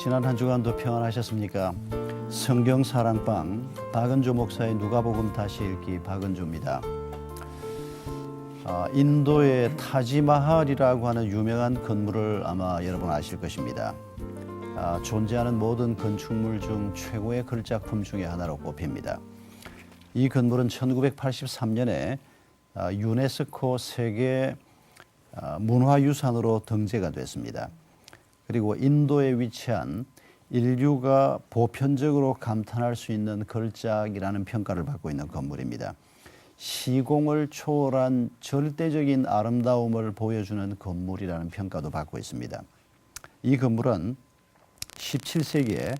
지난 한 주간도 평안하셨습니까? 성경 사랑방 박은조 목사의 누가복음 다시 읽기 박은조입니다. 인도의 타지마할이라고 하는 유명한 건물을 아마 여러분 아실 것입니다. 존재하는 모든 건축물 중 최고의 걸작품 중에 하나로 꼽힙니다. 이 건물은 1983년에 유네스코 세계 문화유산으로 등재가 됐습니다. 그리고 인도에 위치한 인류가 보편적으로 감탄할 수 있는 걸작이라는 평가를 받고 있는 건물입니다. 시공을 초월한 절대적인 아름다움을 보여주는 건물이라는 평가도 받고 있습니다. 이 건물은 17세기에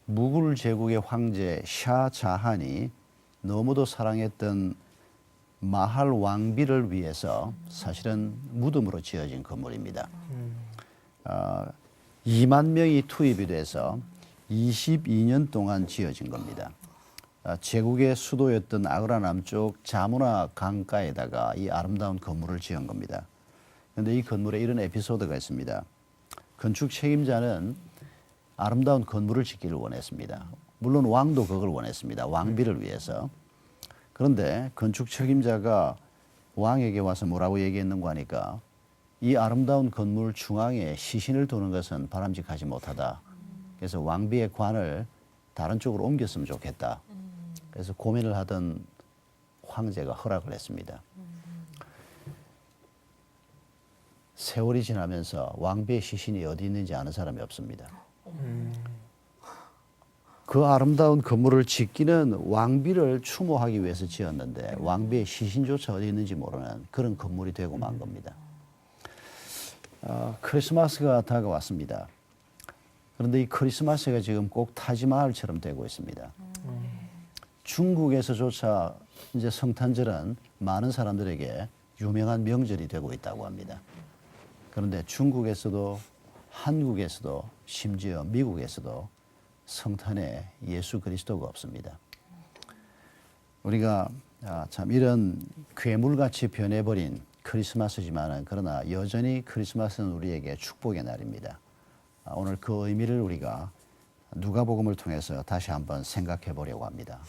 무굴 제국의 황제 샤자한이 너무도 사랑했던 마할 왕비를 위해서 사실은 무덤으로 지어진 건물입니다. 2만 명이 투입이 돼서 22년 동안 지어진 겁니다. 제국의 수도였던 아그라 남쪽 자무나 강가에다가 이 아름다운 건물을 지은 겁니다. 그런데 이 건물에 이런 에피소드가 있습니다. 건축 책임자는 아름다운 건물을 짓기를 원했습니다. 물론 왕도 그걸 원했습니다. 왕비를 위해서. 그런데 건축 책임자가 왕에게 와서 뭐라고 얘기했는가 하니까 이 아름다운 건물 중앙에 시신을 두는 것은 바람직하지 못하다. 그래서 왕비의 관을 다른 쪽으로 옮겼으면 좋겠다. 그래서 고민을 하던 황제가 허락을 했습니다. 세월이 지나면서 왕비의 시신이 어디 있는지 아는 사람이 없습니다. 그 아름다운 건물을 짓기는 왕비를 추모하기 위해서 지었는데 왕비의 시신조차 어디 있는지 모르는 그런 건물이 되고 만 겁니다. 크리스마스가 다가왔습니다. 그런데 이 크리스마스가 지금 꼭 타지마할처럼 되고 있습니다. 중국에서조차 이제 성탄절은 많은 사람들에게 유명한 명절이 되고 있다고 합니다. 그런데 중국에서도 한국에서도 심지어 미국에서도 성탄에 예수 그리스도가 없습니다. 우리가 참 이런 괴물같이 변해버린 크리스마스지만은 그러나 여전히 크리스마스는 우리에게 축복의 날입니다. 오늘 그 의미를 우리가 누가복음을 통해서 다시 한번 생각해 보려고 합니다.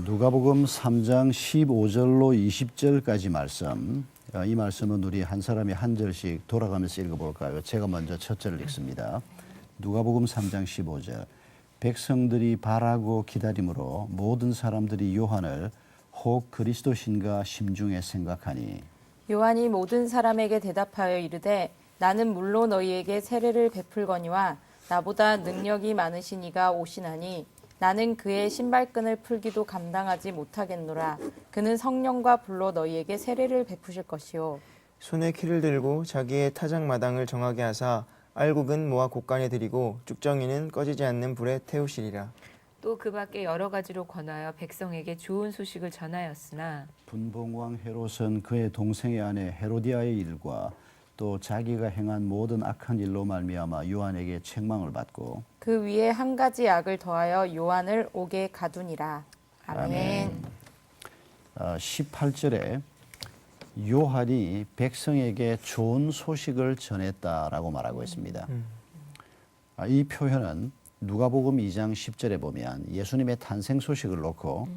누가복음 3장 15절로 20절까지 말씀, 이 말씀은 우리 한 사람이 한 절씩 돌아가면서 읽어볼까요? 제가 먼저 첫 절을 읽습니다. 누가복음 3장 15절. 백성들이 바라고 기다림으로 모든 사람들이 요한을 혹 그리스도신가 심중에 생각하니. 요한이 모든 사람에게 대답하여 이르되 나는 물로 너희에게 세례를 베풀거니와 나보다 능력이 많으신 이가 오시나니 나는 그의 신발끈을 풀기도 감당하지 못하겠노라. 그는 성령과 불로 너희에게 세례를 베푸실 것이요. 손에 키를 들고 자기의 타작마당을 정하게 하사 알곡은 모아 곡간에 들이고 쭉정이는 꺼지지 않는 불에 태우시리라. 또 그 밖에 여러 가지로 권하여 백성에게 좋은 소식을 전하였으나 분봉왕 헤롯은 그의 동생의 아내 헤로디아의 일과 또 자기가 행한 모든 악한 일로 말미암아 요한에게 책망을 받고 그 위에 한 가지 악을 더하여 요한을 옥에 가두니라. 아멘. 18절에 요한이 백성에게 좋은 소식을 전했다라고 말하고 있습니다. 이 표현은 누가복음 2장 10절에 보면 예수님의 탄생 소식을 놓고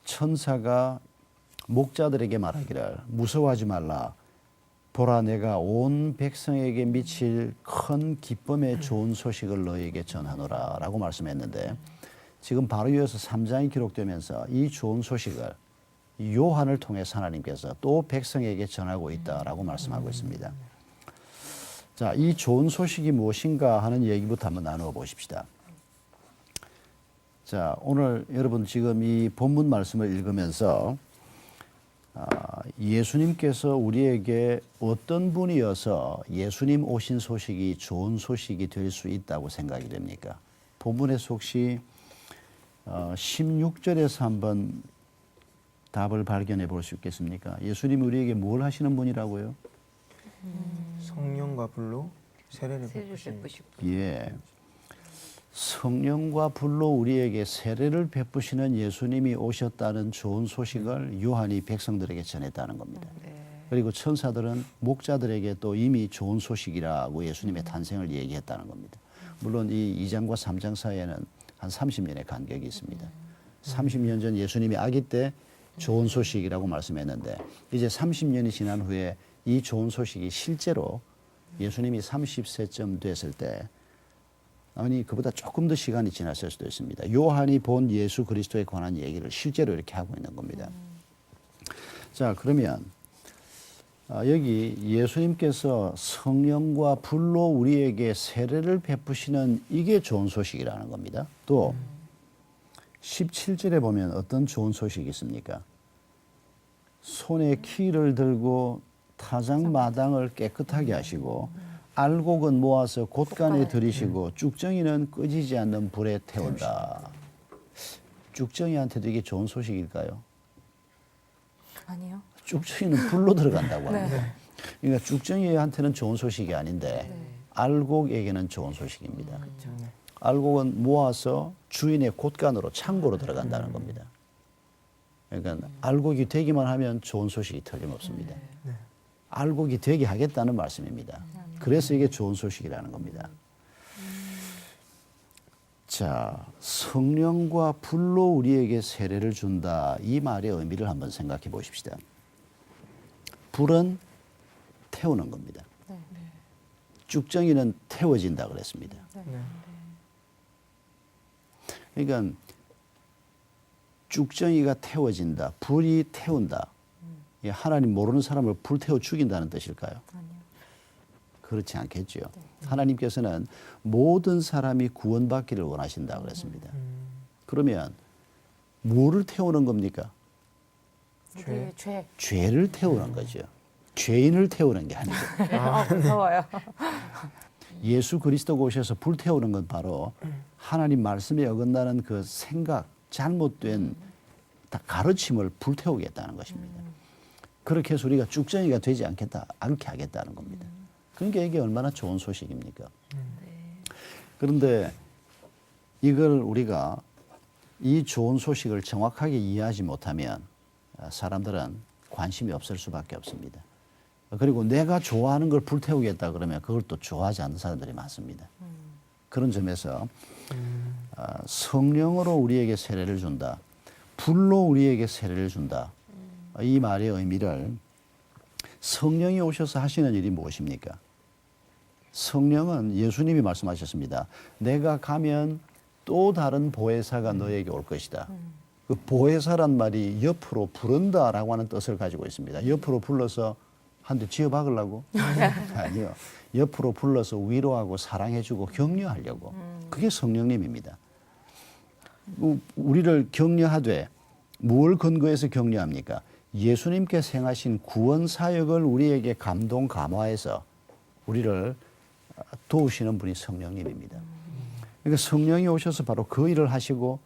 천사가 목자들에게 말하기를 무서워하지 말라. 보라 내가 온 백성에게 미칠 큰 기쁨의 좋은 소식을 너희에게 전하노라 라고 말씀했는데 지금 바로 이어서 3장이 기록되면서 이 좋은 소식을 요한을 통해서 하나님께서 또 백성에게 전하고 있다라고 말씀하고 있습니다. 자, 이 좋은 소식이 무엇인가 하는 얘기부터 한번 나누어 보십시다. 자, 오늘 여러분 지금 이 본문 말씀을 읽으면서 예수님께서 우리에게 어떤 분이어서 예수님 오신 소식이 좋은 소식이 될 수 있다고 생각이 됩니까? 본문에서 혹시 16절에서 한번 답을 발견해 볼 수 있겠습니까? 예수님이 우리에게 뭘 하시는 분이라고요? 성령과 불로 세례를 베푸시니. 예. 성령과 불로 우리에게 세례를 베푸시는 예수님이 오셨다는 좋은 소식을 요한이 백성들에게 전했다는 겁니다. 그리고 천사들은 목자들에게 또 이미 좋은 소식이라고 예수님의 탄생을 얘기했다는 겁니다. 물론 이 2장과 3장 사이에는 한 30년의 간격이 있습니다. 30년 전 예수님이 아기 때 좋은 소식이라고 말씀했는데 이제 30년이 지난 후에 이 좋은 소식이 실제로 예수님이 30세쯤 됐을 때 아니 그보다 조금 더 시간이 지났을 수도 있습니다. 요한이 본 예수 그리스도에 관한 얘기를 실제로 이렇게 하고 있는 겁니다. 자, 그러면 여기 예수님께서 성령과 불로 우리에게 세례를 베푸시는 이게 좋은 소식이라는 겁니다. 또 17절에 보면 어떤 좋은 소식이 있습니까? 손에 키를 들고 타작마당을 깨끗하게 하시고 알곡은 모아서 곳간에 들이시고 쭉정이는 꺼지지 않는 불에 태운다. 쭉정이한테도 이게 좋은 소식일까요? 아니요. 쭉정이는 불로 들어간다고 합니다. 그러니까 쭉정이한테는 좋은 소식이 아닌데 알곡에게는 좋은 소식입니다. 알곡은 모아서 주인의 곳간으로 창고로 들어간다는 겁니다. 그러니까 알곡이 되기만 하면 좋은 소식이 틀림없습니다. 알곡이 되게 하겠다는 말씀입니다. 그래서 이게 좋은 소식이라는 겁니다. 자, 성령과 불로 우리에게 세례를 준다. 이 말의 의미를 한번 생각해 보십시다. 불은 태우는 겁니다. 쭉정이는 태워진다 그랬습니다. 그러니까 쭉정이가 태워진다. 불이 태운다. 이 하나님 모르는 사람을 불태워 죽인다는 뜻일까요? 아니요. 그렇지 않겠죠. 하나님께서는 모든 사람이 구원받기를 원하신다 그랬습니다. 그러면 뭐를 태우는 겁니까? 우리의 죄. 죄를 태우는 거죠. 죄인을 태우는 게 아니고. 무서워요. 예수 그리스도가 오셔서 불태우는 건 바로 하나님 말씀에 어긋나는 그 생각, 잘못된 가르침을 불태우겠다는 것입니다. 그렇게 해서 우리가 쭉정이가 되지 않게 하겠다는 겁니다. 그러니까 이게 얼마나 좋은 소식입니까? 그런데 이걸 우리가 이 좋은 소식을 정확하게 이해하지 못하면 사람들은 관심이 없을 수밖에 없습니다. 그리고 내가 좋아하는 걸 불태우겠다 그러면 그걸 또 좋아하지 않는 사람들이 많습니다. 그런 점에서 성령으로 우리에게 세례를 준다. 불로 우리에게 세례를 준다. 이 말의 의미를 성령이 오셔서 하시는 일이 무엇입니까? 성령은 예수님이 말씀하셨습니다. 내가 가면 또 다른 보혜사가 너에게 올 것이다. 그 보혜사란 말이 옆으로 부른다라고 하는 뜻을 가지고 있습니다. 옆으로 불러서 한 대 쥐어 박으려고? 아니요. 옆으로 불러서 위로하고 사랑해주고 격려하려고. 그게 성령님입니다. 우리를 격려하되 뭘 근거해서 격려합니까? 예수님께서 행하신 구원 사역을 우리에게 감동 감화해서 우리를 도우시는 분이 성령님입니다. 그러니까 성령이 오셔서 바로 그 일을 하시고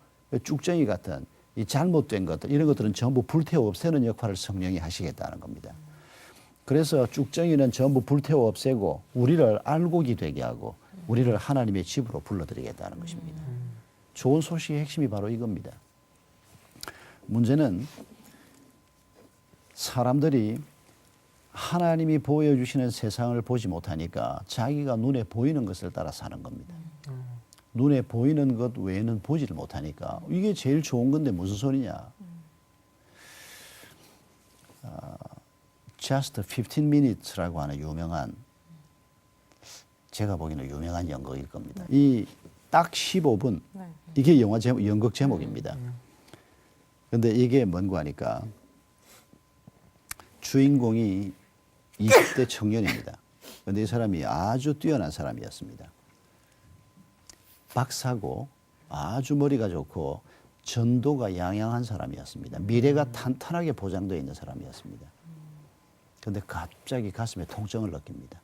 쭉정이 같은 이 잘못된 것들 이런 것들은 전부 불태워 없애는 역할을 성령이 하시겠다는 겁니다. 그래서 쭉정이는 전부 불태워 없애고 우리를 알곡이 되게 하고 우리를 하나님의 집으로 불러들이겠다는 것입니다. 좋은 소식의 핵심이 바로 이겁니다. 문제는 사람들이 하나님이 보여주시는 세상을 보지 못하니까 자기가 눈에 보이는 것을 따라 사는 겁니다. 눈에 보이는 것 외에는 보지를 못하니까 이게 제일 좋은 건데 무슨 소리냐. Just 15 Minutes라고 하는 유명한 제가 보기에는 유명한 연극일 겁니다. 이 딱 15분 이게 영화 제목, 연극 제목입니다. 근데 이게 뭔고 하니까 주인공이 20대 청년입니다. 근데 이 사람이 아주 뛰어난 사람이었습니다. 박사고 아주 머리가 좋고 전도가 양양한 사람이었습니다. 미래가 탄탄하게 보장되어 있는 사람이었습니다. 그런데 갑자기 가슴에 통증을 느낍니다.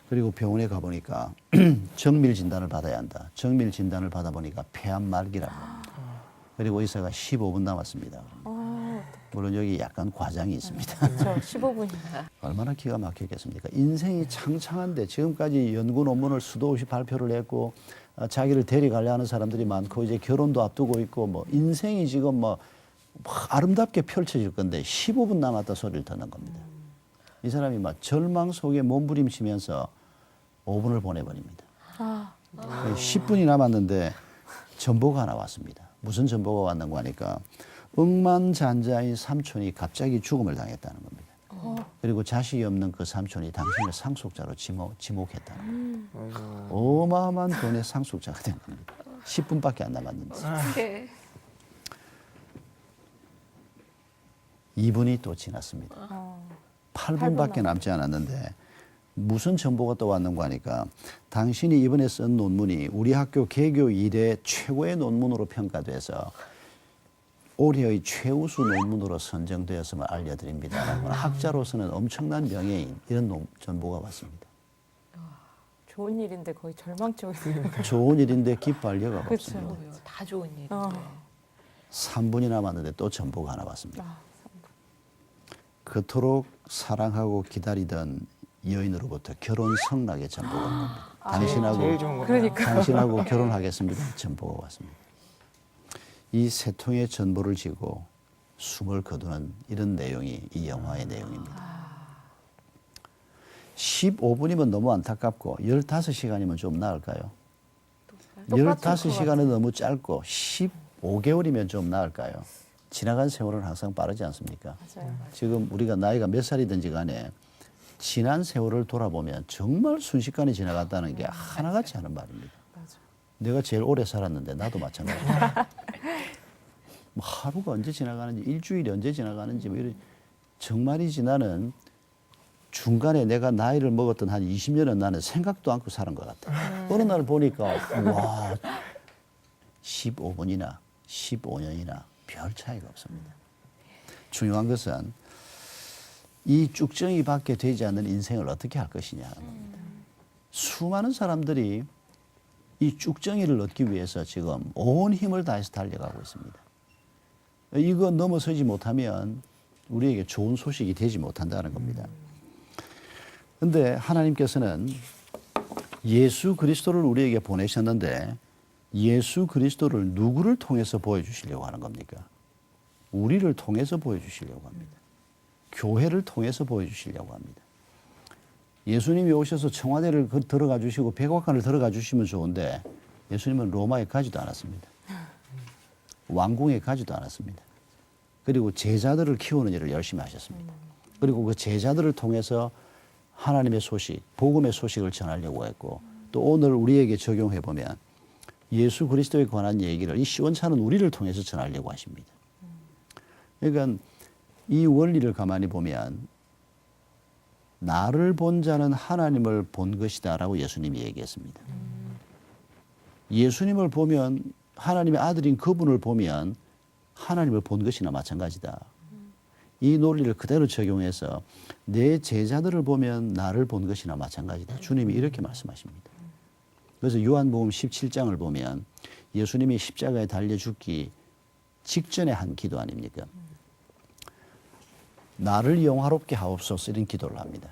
그리고 병원에 가보니까 정밀 진단을 받아야 한다. 정밀 진단을 받아보니까 폐암 말기라고 합니다. 그리고 의사가 15분 남았습니다. 물론 여기 약간 과장이 있습니다. 그렇죠. 15분이나. 얼마나 기가 막혔겠습니까? 인생이 창창한데 지금까지 연구 논문을 수도 없이 발표를 했고 자기를 데려가려 하는 사람들이 많고 이제 결혼도 앞두고 있고 뭐 인생이 지금 뭐 아름답게 펼쳐질 건데 15분 남았다 소리를 듣는 겁니다. 이 사람이 막 절망 속에 몸부림치면서 5분을 보내버립니다. 10분이 남았는데 전보가 하나 왔습니다. 무슨 전보가 왔는가 하니까 억만장자의 삼촌이 갑자기 죽음을 당했다는 겁니다. 그리고 자식이 없는 그 삼촌이 당신을 상속자로 지목했다는 겁니다. 어마어마한 돈의 상속자가 된 겁니다. 10분밖에 안 남았는데. 네. 2분이 또 지났습니다. 8분밖에 남지 않았는데 무슨 정보가 또 왔는가 하니까 당신이 이번에 쓴 논문이 우리 학교 개교 이래 최고의 논문으로 평가돼서 올해의 최우수 논문으로 선정되었음을 알려드립니다. 학자로서는 엄청난 명예인 이런 정보가 왔습니다. 좋은 일인데 거의 절망적이에요. 좋은 일인데 기뻐할 여가 그렇죠. 없습니다. 다 좋은 일인데. 3분이 남았는데 또 정보가 하나 왔습니다. 아, 그토록 사랑하고 기다리던 여인으로부터 결혼 성락의 전보가 온 겁니다. 제일 좋은 거예요. 그러니까. 당신하고 결혼하겠습니다. 전보가 왔습니다. 이 세 통의 전보를 지고 숨을 거두는 이런 내용이 이 영화의 내용입니다. 15분이면 너무 안타깝고 15시간이면 좀 나을까요? 15시간은 너무 짧고 15개월이면 좀 나을까요? 지나간 세월은 항상 빠르지 않습니까? 맞아요. 지금 우리가 나이가 몇 살이든지 간에 지난 세월을 돌아보면 정말 순식간에 지나갔다는 게 하나같이 하는 말입니다. 맞아. 내가 제일 오래 살았는데 나도 마찬가지입니다. 뭐 하루가 언제 지나가는지 일주일이 언제 지나가는지 뭐 이런 정말이지 나는 중간에 내가 나이를 먹었던 한 20년은 나는 생각도 않고 사는 것 같아. 어느 날 보니까 와 15분이나 15년이나 별 차이가 없습니다. 중요한 것은 이 쭉정이 받게 되지 않는 인생을 어떻게 할 것이냐 하는 겁니다. 수많은 사람들이 이 쭉정이를 얻기 위해서 지금 온 힘을 다해서 달려가고 있습니다. 이거 넘어서지 못하면 우리에게 좋은 소식이 되지 못한다는 겁니다. 그런데 하나님께서는 예수 그리스도를 우리에게 보내셨는데 예수 그리스도를 누구를 통해서 보여주시려고 하는 겁니까? 우리를 통해서 보여주시려고 합니다. 교회를 통해서 보여주시려고 합니다. 예수님이 오셔서 청와대를 들어가 주시고 백악관을 들어가 주시면 좋은데 예수님은 로마에 가지도 않았습니다. 왕궁에 가지도 않았습니다. 그리고 제자들을 키우는 일을 열심히 하셨습니다. 그리고 그 제자들을 통해서 하나님의 소식, 복음의 소식을 전하려고 했고 또 오늘 우리에게 적용해 보면 예수 그리스도에 관한 얘기를 이 시원찮은 우리를 통해서 전하려고 하십니다. 그러니까 이 원리를 가만히 보면 나를 본 자는 하나님을 본 것이다라고 예수님이 얘기했습니다. 예수님을 보면 하나님의 아들인 그분을 보면 하나님을 본 것이나 마찬가지다. 이 논리를 그대로 적용해서 내 제자들을 보면 나를 본 것이나 마찬가지다. 주님이 이렇게 말씀하십니다. 그래서 요한복음 17장을 보면 예수님이 십자가에 달려 죽기 직전에 한 기도 아닙니까? 나를 영화롭게 하옵소서 이런 기도를 합니다.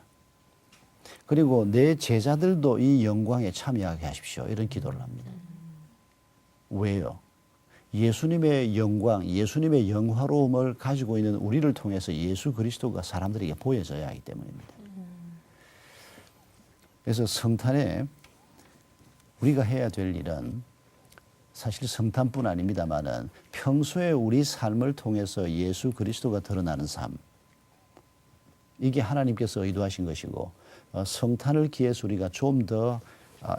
그리고 내 제자들도 이 영광에 참여하게 하십시오 이런 기도를 합니다. 왜요? 예수님의 영광, 예수님의 영화로움을 가지고 있는 우리를 통해서 예수 그리스도가 사람들에게 보여져야 하기 때문입니다. 그래서 성탄에 우리가 해야 될 일은 사실 성탄뿐 아닙니다만은 평소에 우리 삶을 통해서 예수 그리스도가 드러나는 삶, 이게 하나님께서 의도하신 것이고 성탄을 기해서 우리가 좀 더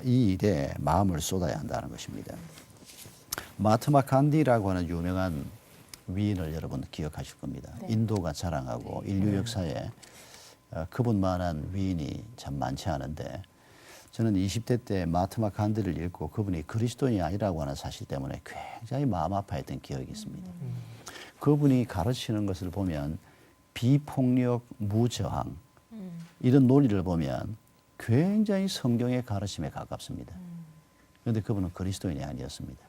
이 일에 마음을 쏟아야 한다는 것입니다. 마트마 간디라고 하는 유명한 위인을 여러분 기억하실 겁니다. 네. 인도가 자랑하고 인류 역사에 그분만한 위인이 참 많지 않은데 저는 20대 때 마트마 간디를 읽고 그분이 그리스도인이 아니라고 하는 사실 때문에 굉장히 마음 아파했던 기억이 있습니다. 그분이 가르치는 것을 보면 비폭력, 무저항 이런 논리를 보면 굉장히 성경의 가르침에 가깝습니다. 그런데 그분은 그리스도인이 아니었습니다.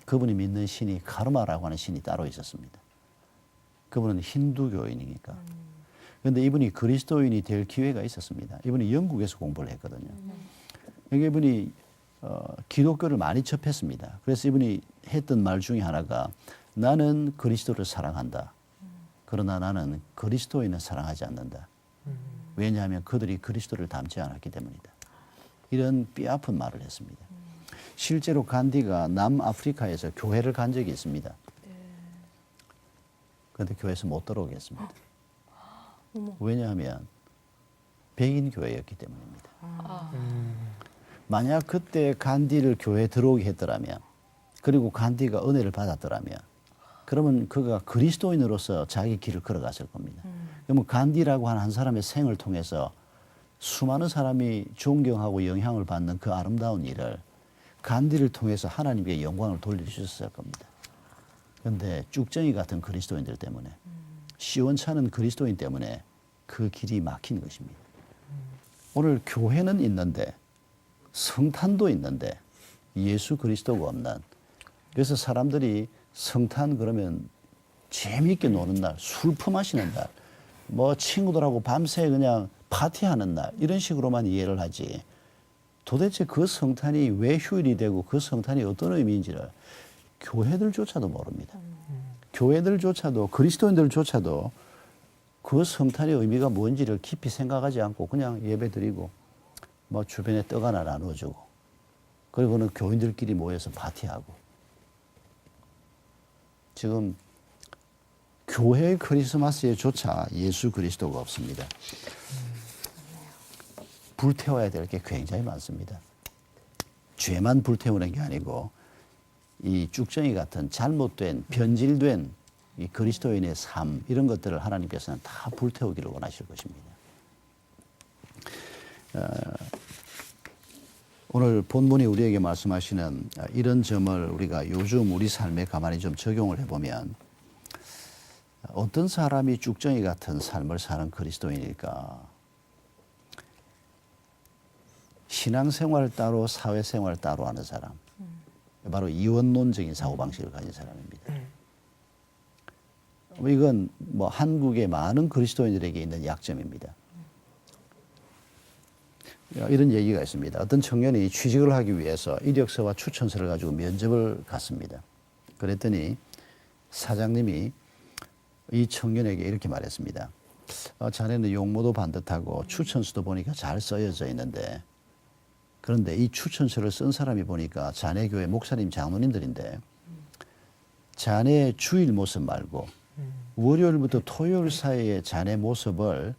그분이 믿는 신이 카르마라고 하는 신이 따로 있었습니다. 그분은 힌두교인이니까. 그런데 이분이 그리스도인이 될 기회가 있었습니다. 이분이 영국에서 공부를 했거든요. 그러니까 이분이 기독교를 많이 접했습니다. 그래서 이분이 했던 말 중에 하나가 나는 그리스도를 사랑한다. 그러나 나는 그리스도인을 사랑하지 않는다. 왜냐하면 그들이 그리스도를 닮지 않았기 때문이다. 이런 뼈아픈 말을 했습니다. 실제로 간디가 남아프리카에서 교회를 간 적이 있습니다. 그런데 교회에서 못 들어오겠습니다. 왜냐하면 백인 교회였기 때문입니다. 만약 그때 간디를 교회에 들어오게 했더라면, 그리고 간디가 은혜를 받았더라면, 그러면 그가 그리스도인으로서 자기 길을 걸어갔을 겁니다. 그러면 간디라고 하는 한 사람의 생을 통해서 수많은 사람이 존경하고 영향을 받는 그 아름다운 일을 간디를 통해서 하나님께 영광을 돌려주셨을 겁니다. 그런데 쭉정이 같은 그리스도인들 때문에, 시원찮은 그리스도인 때문에 그 길이 막힌 것입니다. 오늘 교회는 있는데, 성탄도 있는데 예수 그리스도가 없는, 그래서 사람들이 성탄 그러면 재미있게 노는 날, 술 품마시는 날, 뭐 친구들하고 밤새 그냥 파티하는 날, 이런 식으로만 이해를 하지, 도대체 그 성탄이 왜 휴일이 되고 그 성탄이 어떤 의미인지를 교회들조차도 모릅니다. 교회들조차도, 그리스도인들조차도 그 성탄의 의미가 뭔지를 깊이 생각하지 않고 그냥 예배드리고 뭐 주변에 떡 하나 나눠주고, 그리고는 교인들끼리 모여서 파티하고. 지금 교회의 크리스마스에조차 예수 그리스도가 없습니다. 불태워야 될 게 굉장히 많습니다. 죄만 불태우는 게 아니고 이 쭉정이 같은 잘못된, 변질된 이 그리스도인의 삶, 이런 것들을 하나님께서는 다 불태우기를 원하실 것입니다. 오늘 본문이 우리에게 말씀하시는 이런 점을 우리가 요즘 우리 삶에 가만히 좀 적용을 해보면, 어떤 사람이 쭉정이 같은 삶을 사는 그리스도인일까? 신앙생활 따로 사회생활 따로 하는 사람, 바로 이원론적인 사고방식을 가진 사람입니다. 이건 뭐 한국의 많은 그리스도인들에게 있는 약점입니다. 이런 얘기가 있습니다. 어떤 청년이 취직을 하기 위해서 이력서와 추천서를 가지고 면접을 갔습니다. 그랬더니 사장님이 이 청년에게 이렇게 말했습니다. 자네는 용모도 반듯하고 추천서도 보니까 잘 써여져 있는데, 그런데 이 추천서를 쓴 사람이 보니까 자네 교회 목사님, 장로님들인데 자네의 주일 모습 말고 월요일부터 토요일 사이에 자네 모습을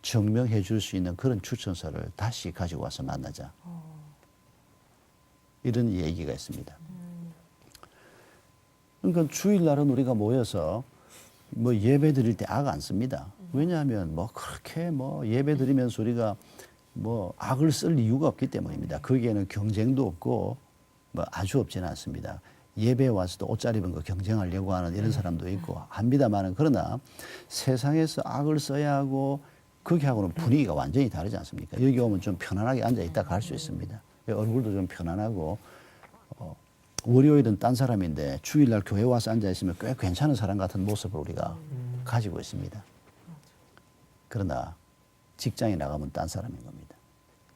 증명해 줄 수 있는 그런 추천서를 다시 가지고 와서 만나자. 이런 얘기가 있습니다. 그러니까 주일날은 우리가 모여서 뭐 예배 드릴 때 악 안 씁니다. 왜냐하면 뭐 그렇게 뭐 예배 드리면서 우리가 뭐 악을 쓸 이유가 없기 때문입니다. 거기에는 경쟁도 없고 뭐 아주 없지는 않습니다. 예배에 와서도 옷 잘 입은 거 경쟁하려고 하는 이런 사람도 있고 합니다만은, 그러나 세상에서 악을 써야 하고 거기하고는 분위기가 완전히 다르지 않습니까? 여기 오면 좀 편안하게 앉아 있다 갈 수 있습니다. 얼굴도 좀 편안하고, 월요일은 딴 사람인데 주일날 교회 와서 앉아 있으면 꽤 괜찮은 사람 같은 모습을 우리가 가지고 있습니다. 그러나 직장에 나가면 딴 사람인 겁니다.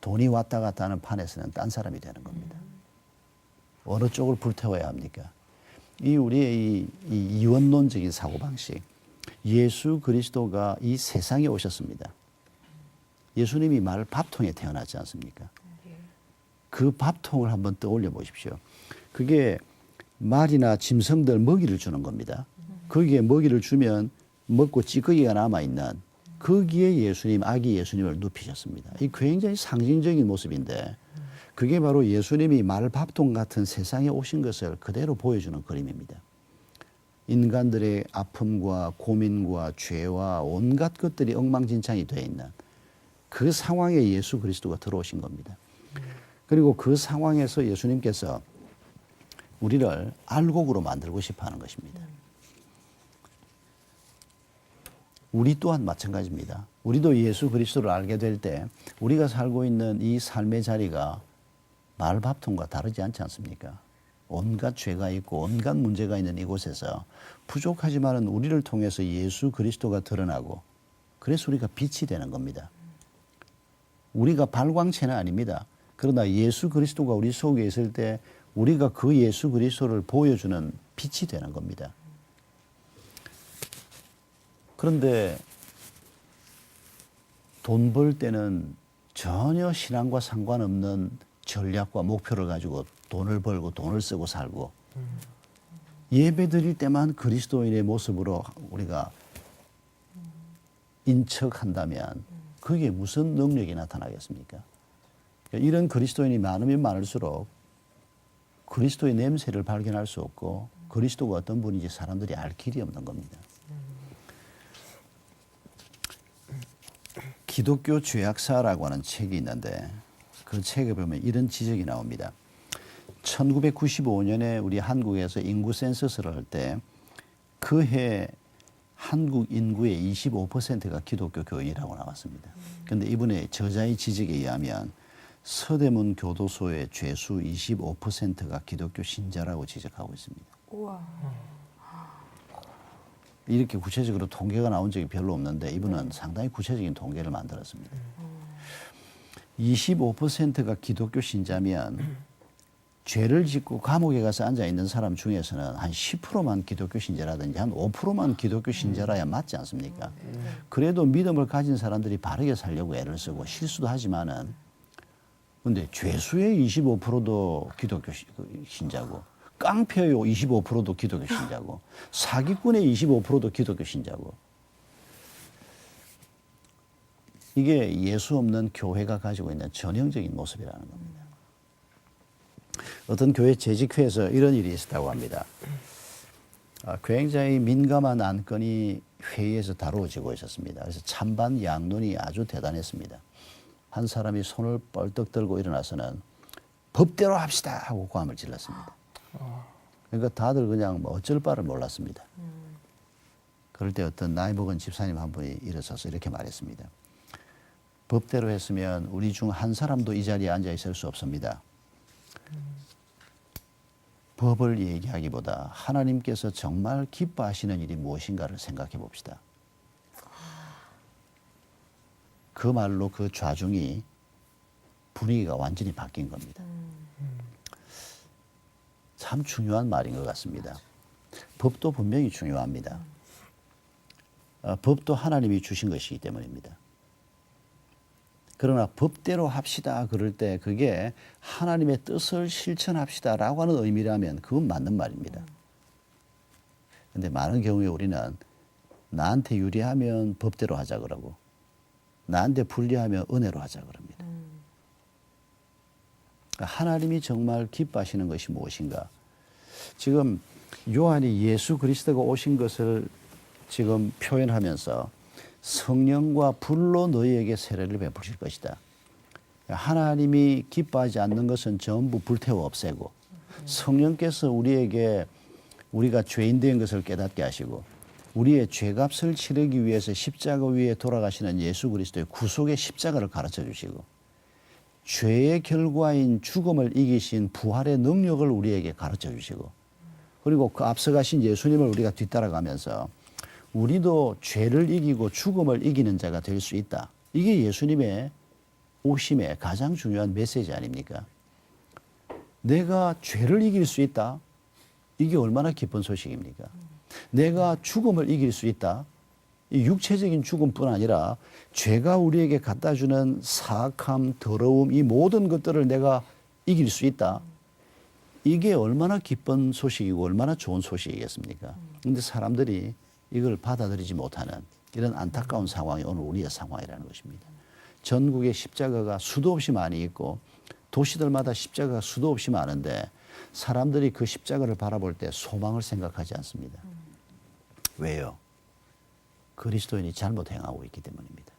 돈이 왔다 갔다 하는 판에서는 딴 사람이 되는 겁니다. 어느 쪽을 불태워야 합니까? 우리의 이 이원론적인 사고방식, 예수 그리스도가 이 세상에 오셨습니다. 예수님이 말 밥통에 태어났지 않습니까? 그 밥통을 한번 떠올려 보십시오. 그게 말이나 짐승들 먹이를 주는 겁니다. 거기에 먹이를 주면 먹고 찌꺼기가 남아있는, 거기에 예수님, 아기 예수님을 눕히셨습니다. 이 굉장히 상징적인 모습인데, 그게 바로 예수님이 말 밥통 같은 세상에 오신 것을 그대로 보여주는 그림입니다. 인간들의 아픔과 고민과 죄와 온갖 것들이 엉망진창이 되어 있는 그 상황에 예수 그리스도가 들어오신 겁니다. 그리고 그 상황에서 예수님께서 우리를 알곡으로 만들고 싶어 하는 것입니다. 우리 또한 마찬가지입니다. 우리도 예수 그리스도를 알게 될 때 우리가 살고 있는 이 삶의 자리가 말밥통과 다르지 않지 않습니까? 온갖 죄가 있고 온갖 문제가 있는 이곳에서 부족하지만은 우리를 통해서 예수 그리스도가 드러나고, 그래서 우리가 빛이 되는 겁니다. 우리가 발광체는 아닙니다. 그러나 예수 그리스도가 우리 속에 있을 때 우리가 그 예수 그리스도를 보여주는 빛이 되는 겁니다. 그런데 돈 벌 때는 전혀 신앙과 상관없는 전략과 목표를 가지고 돈을 벌고 돈을 쓰고 살고 예배 드릴 때만 그리스도인의 모습으로 우리가 인척한다면 그게 무슨 능력이 나타나겠습니까? 이런 그리스도인이 많으면 많을수록 그리스도의 냄새를 발견할 수 없고 그리스도가 어떤 분인지 사람들이 알 길이 없는 겁니다. 기독교 죄악사라고 하는 책이 있는데 그 책에 보면 이런 지적이 나옵니다. 1995년에 우리 한국에서 인구 센서스를 할 때 그 해 한국 인구의 25%가 기독교 교인이라고 나왔습니다. 그런데 이분의 저자의 지적에 의하면 서대문 교도소의 죄수 25%가 기독교 신자라고 지적하고 있습니다. 우와. 이렇게 구체적으로 통계가 나온 적이 별로 없는데 이분은 상당히 구체적인 통계를 만들었습니다. 25%가 기독교 신자면 죄를 짓고 감옥에 가서 앉아 있는 사람 중에서는 한 10%만 기독교 신자라든지 한 5%만 기독교 신자라야 맞지 않습니까? 그래도 믿음을 가진 사람들이 바르게 살려고 애를 쓰고 실수도 하지만은 근데 죄수의 25%도 기독교 신자고 깡패요 25%도 기독교 신자고 사기꾼의 25%도 기독교 신자고 이게 예수 없는 교회가 가지고 있는 전형적인 모습이라는 겁니다. 어떤 교회 재직회에서 이런 일이 있었다고 합니다. 굉장히 민감한 안건이 회의에서 다루어지고 있었습니다. 그래서 찬반 양론이 아주 대단했습니다. 한 사람이 손을 뻘떡 들고 일어나서는 법대로 합시다 하고 고함을 질렀습니다. 그러니까 다들 그냥 뭐 어쩔 바를 몰랐습니다. 그럴 때 어떤 나이 먹은 집사님 한 분이 일어서서 이렇게 말했습니다. 법대로 했으면 우리 중 한 사람도 이 자리에 앉아 있을 수 없습니다. 법을 얘기하기보다 하나님께서 정말 기뻐하시는 일이 무엇인가를 생각해 봅시다. 그 말로 그 좌중이 분위기가 완전히 바뀐 겁니다. 참 중요한 말인 것 같습니다. 법도 분명히 중요합니다. 법도 하나님이 주신 것이기 때문입니다. 그러나 법대로 합시다 그럴 때 그게 하나님의 뜻을 실천합시다라고 하는 의미라면 그건 맞는 말입니다. 그런데 많은 경우에 우리는 나한테 유리하면 법대로 하자 그러고 나한테 불리하면 은혜로 하자 그럽니다. 하나님이 정말 기뻐하시는 것이 무엇인가? 지금 요한이 예수 그리스도가 오신 것을 지금 표현하면서 성령과 불로 너희에게 세례를 베푸실 것이다. 하나님이 기뻐하지 않는 것은 전부 불태워 없애고 성령께서 우리에게 우리가 죄인 된 것을 깨닫게 하시고 우리의 죄값을 치르기 위해서 십자가 위에 돌아가시는 예수 그리스도의 구속의 십자가를 가르쳐 주시고 죄의 결과인 죽음을 이기신 부활의 능력을 우리에게 가르쳐 주시고 그리고 그 앞서가신 예수님을 우리가 뒤따라가면서 우리도 죄를 이기고 죽음을 이기는 자가 될 수 있다. 이게 예수님의 오심의 가장 중요한 메시지 아닙니까? 내가 죄를 이길 수 있다. 이게 얼마나 기쁜 소식입니까? 내가 죽음을 이길 수 있다. 이 육체적인 죽음뿐 아니라 죄가 우리에게 갖다 주는 사악함, 더러움 이 모든 것들을 내가 이길 수 있다. 이게 얼마나 기쁜 소식이고 얼마나 좋은 소식이겠습니까? 그런데 사람들이 이걸 받아들이지 못하는 이런 안타까운 상황이 오늘 우리의 상황이라는 것입니다. 전국에 십자가가 수도 없이 많이 있고 도시들마다 십자가가 수도 없이 많은데 사람들이 그 십자가를 바라볼 때 소망을 생각하지 않습니다. 왜요? 그리스도인이 잘못 행하고 있기 때문입니다.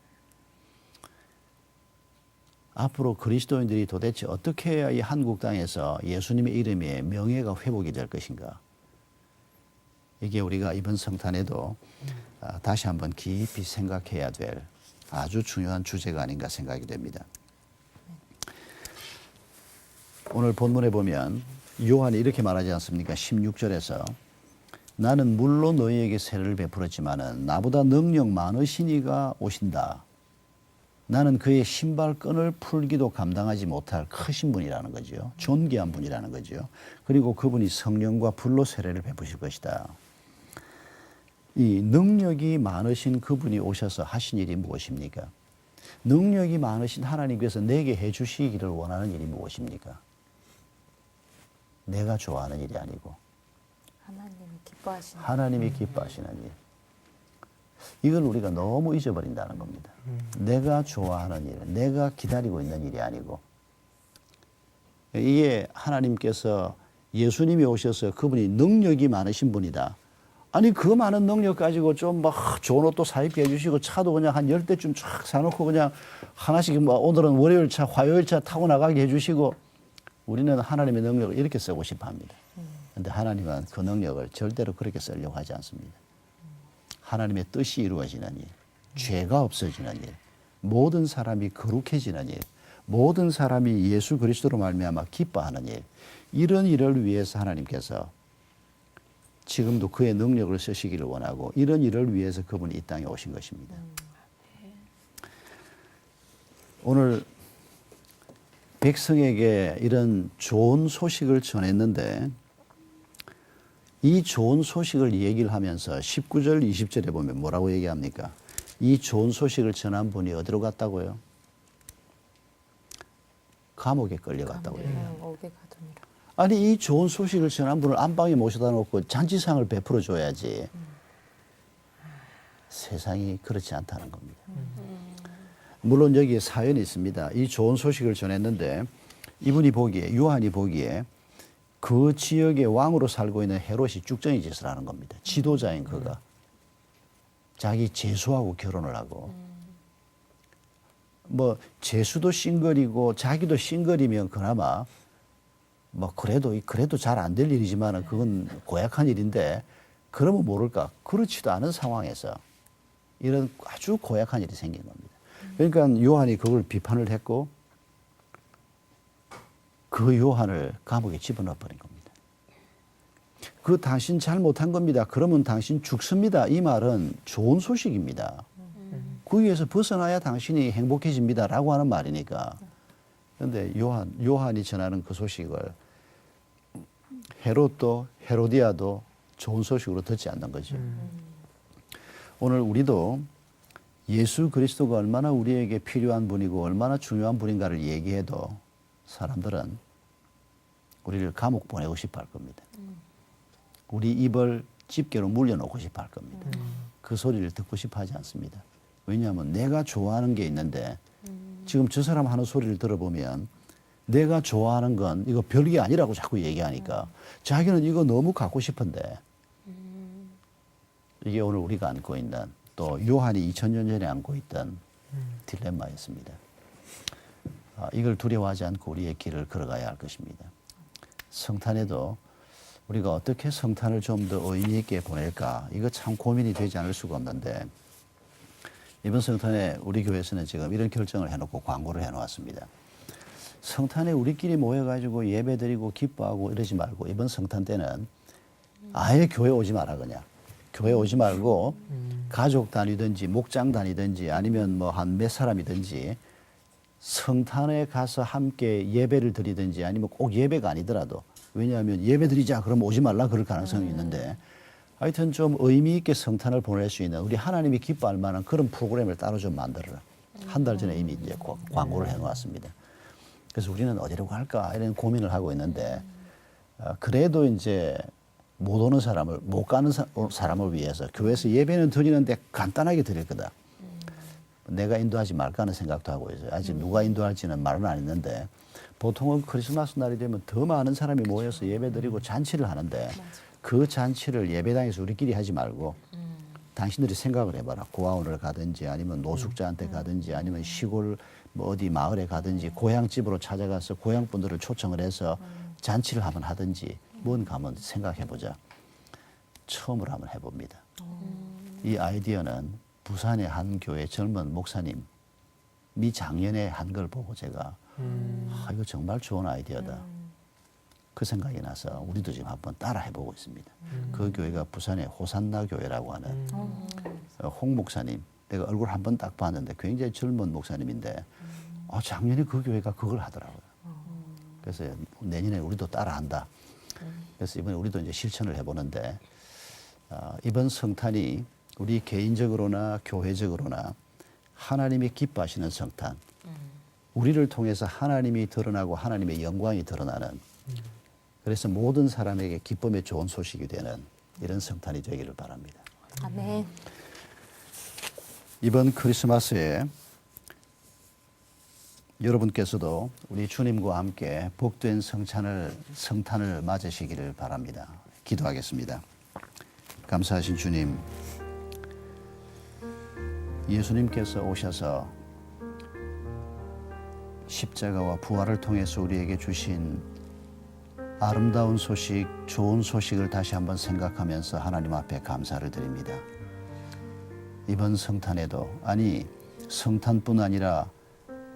앞으로 그리스도인들이 도대체 어떻게 해야 이 한국 땅에서 예수님의 이름에 명예가 회복이 될 것인가? 이게 우리가 이번 성탄에도 다시 한번 깊이 생각해야 될 아주 중요한 주제가 아닌가 생각이 됩니다. 오늘 본문에 보면 요한이 이렇게 말하지 않습니까? 16절에서 나는 물로 너희에게 세례를 베풀었지만은 나보다 능력 많으신 이가 오신다. 나는 그의 신발끈을 풀기도 감당하지 못할 크신 분이라는 거죠. 존귀한 분이라는 거죠. 그리고 그분이 성령과 불로 세례를 베푸실 것이다. 이 능력이 많으신 그분이 오셔서 하신 일이 무엇입니까? 능력이 많으신 하나님께서 내게 해주시기를 원하는 일이 무엇입니까? 내가 좋아하는 일이 아니고 하나님이 기뻐하시는 일. 이걸 우리가 너무 잊어버린다는 겁니다. 내가 좋아하는 일, 내가 기다리고 있는 일이 아니고, 이게 하나님께서 예수님이 오셔서 그분이 능력이 많으신 분이다. 아니 그 많은 능력 가지고 좀 막 좋은 옷도 사입게 해주시고 차도 그냥 한 10대쯤 쫙 사놓고 그냥 하나씩 뭐 오늘은 월요일 차, 화요일 차 타고 나가게 해주시고, 우리는 하나님의 능력을 이렇게 쓰고 싶어 합니다. 그런데 하나님은 그 능력을 절대로 그렇게 쓰려고 하지 않습니다. 하나님의 뜻이 이루어지는 일, 죄가 없어지는 일, 모든 사람이 거룩해지는 일, 모든 사람이 예수 그리스도로 말미암아 기뻐하는 일, 이런 일을 위해서 하나님께서 지금도 그의 능력을 쓰시기를 원하고, 이런 일을 위해서 그분이 이 땅에 오신 것입니다. 오늘 백성에게 이런 좋은 소식을 전했는데, 이 좋은 소식을 얘기를 하면서 19절, 20절에 보면 뭐라고 얘기합니까? 이 좋은 소식을 전한 분이 어디로 갔다고요? 감옥에 끌려갔다고요. 옥에 가두니라. 아니 이 좋은 소식을 전한 분을 안방에 모셔다 놓고 잔치상을 베풀어 줘야지. 세상이 그렇지 않다는 겁니다. 물론 여기에 사연이 있습니다. 이 좋은 소식을 전했는데 이분이 보기에, 요한이 보기에 그 지역의 왕으로 살고 있는 헤롯이 쭉정이 짓을 하는 겁니다. 지도자인 그가 자기 제수하고 결혼을 하고, 뭐 제수도 싱글이고 자기도 싱글이면 그나마 뭐 그래도 잘 안 될 일이지만 그건 고약한 일인데, 그러면 모를까? 그렇지도 않은 상황에서 이런 아주 고약한 일이 생긴 겁니다. 그러니까 요한이 그걸 비판을 했고, 그 요한을 감옥에 집어넣어 버린 겁니다. 그 당신 잘못한 겁니다. 그러면 당신 죽습니다. 이 말은 좋은 소식입니다. 거기에서 벗어나야 당신이 행복해집니다. 라고 하는 말이니까. 그런데 요한이 전하는 그 소식을 헤롯도 헤로디아도 좋은 소식으로 듣지 않는 거죠. 오늘 우리도 예수 그리스도가 얼마나 우리에게 필요한 분이고 얼마나 중요한 분인가를 얘기해도 사람들은 우리를 감옥 보내고 싶어 할 겁니다. 우리 입을 집게로 물려놓고 싶어 할 겁니다. 그 소리를 듣고 싶어 하지 않습니다. 왜냐하면 내가 좋아하는 게 있는데, 지금 저 사람 하는 소리를 들어보면 내가 좋아하는 건 이거 별게 아니라고 자꾸 얘기하니까 자기는 이거 너무 갖고 싶은데, 이게 오늘 우리가 안고 있는, 또 요한이 2000년 전에 안고 있던 딜레마였습니다. 이걸 두려워하지 않고 우리의 길을 걸어가야 할 것입니다. 성탄에도 우리가 어떻게 성탄을 좀 더 의미 있게 보낼까, 이거 참 고민이 되지 않을 수가 없는데, 이번 성탄에 우리 교회에서는 지금 이런 결정을 해놓고 광고를 해놓았습니다. 성탄에 우리끼리 모여가지고 예배드리고 기뻐하고 이러지 말고, 이번 성탄 때는 아예 교회 오지 마라. 그냥 교회 오지 말고 가족 다니든지 목장 다니든지 아니면 뭐 한 몇 사람이든지 성탄에 가서 함께 예배를 드리든지, 아니면 꼭 예배가 아니더라도, 왜냐하면 예배 드리자 그러면 오지 말라 그럴 가능성이 있는데, 하여튼 좀 의미 있게 성탄을 보낼 수 있는, 우리 하나님이 기뻐할 만한 그런 프로그램을 따로 좀 만들어라. 한 달 전에 이미 이제 광고를 해놓았습니다. 그래서 우리는 어디로 갈까 이런 고민을 하고 있는데, 그래도 이제 못 오는 사람을, 못 가는 사람을 위해서 교회에서 예배는 드리는데 간단하게 드릴 거다. 내가 인도하지 말까 하는 생각도 하고 있어요. 아직 누가 인도할지는 말은 안 했는데, 보통은 크리스마스 날이 되면 더 많은 사람이 모여서 예배드리고 잔치를 하는데, 그 잔치를 예배당에서 우리끼리 하지 말고 당신들이 생각을 해봐라. 고아원을 가든지 아니면 노숙자한테 가든지 아니면 시골 뭐 어디 마을에 가든지 고향집으로 찾아가서 고향분들을 초청을 해서 잔치를 한번 하든지 뭔가 한번 생각해보자. 처음으로 한번 해봅니다. 이 아이디어는 부산의 한 교회 젊은 목사님이 작년에 한 걸 보고 제가 이거 정말 좋은 아이디어다. 그 생각이 나서 우리도 지금 한번 따라 해보고 있습니다. 그 교회가 부산의 호산나 교회라고 하는 홍 목사님, 내가 얼굴 한 번 딱 봤는데 굉장히 젊은 목사님인데 작년에 그 교회가 그걸 하더라고요. 그래서 내년에 우리도 따라한다. 그래서 이번에 우리도 이제 실천을 해보는데 이번 성탄이 우리 개인적으로나 교회적으로나 하나님이 기뻐하시는 성탄, 우리를 통해서 하나님이 드러나고 하나님의 영광이 드러나는, 그래서 모든 사람에게 기쁨의 좋은 소식이 되는 이런 성탄이 되기를 바랍니다. 아멘. 이번 크리스마스에 여러분께서도 우리 주님과 함께 복된 성탄을 맞으시기를 바랍니다. 기도하겠습니다. 감사하신 주님, 예수님께서 오셔서 십자가와 부활을 통해서 우리에게 주신 아름다운 소식, 좋은 소식을 다시 한번 생각하면서 하나님 앞에 감사를 드립니다. 이번 성탄에도, 아니 성탄뿐 아니라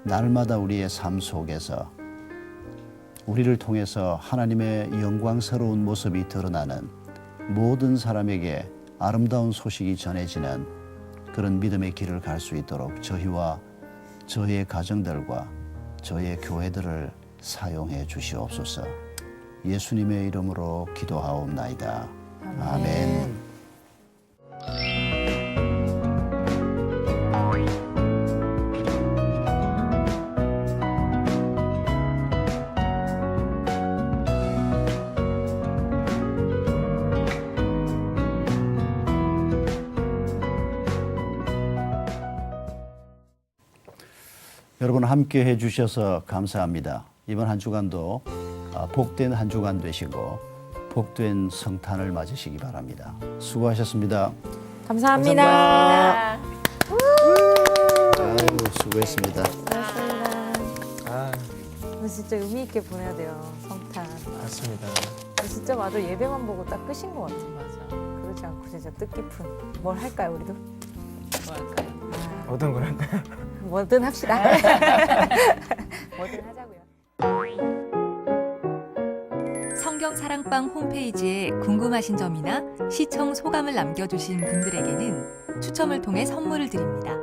날마다 우리의 삶 속에서 우리를 통해서 하나님의 영광스러운 모습이 드러나는, 모든 사람에게 아름다운 소식이 전해지는 그런 믿음의 길을 갈 수 있도록 저희와 저희의 가정들과 저희의 교회들을 사용해 주시옵소서. 예수님의 이름으로 기도하옵나이다. 아멘. 여러분 함께 해주셔서 감사합니다. 이번 한 주간도 복된 한 주간 되시고 복된 성탄을 맞으시기 바랍니다. 수고하셨습니다. 감사합니다. 아이고, 수고했습니다. 아, 오늘 진짜 의미 있게 보내야 돼요, 성탄. 맞습니다. 진짜 맞아, 예배만 보고 딱 끝인 것 같아. 맞아. 그러지 않고 진짜 뜻깊은 뭘 할까요, 우리도? 뭐 할까요? 어떤 걸 할까요? 뭐든 합시다. 뭐든 하자고요. 성경 사랑방 홈페이지에 궁금하신 점이나 시청 소감을 남겨주신 분들에게는 추첨을 통해 선물을 드립니다.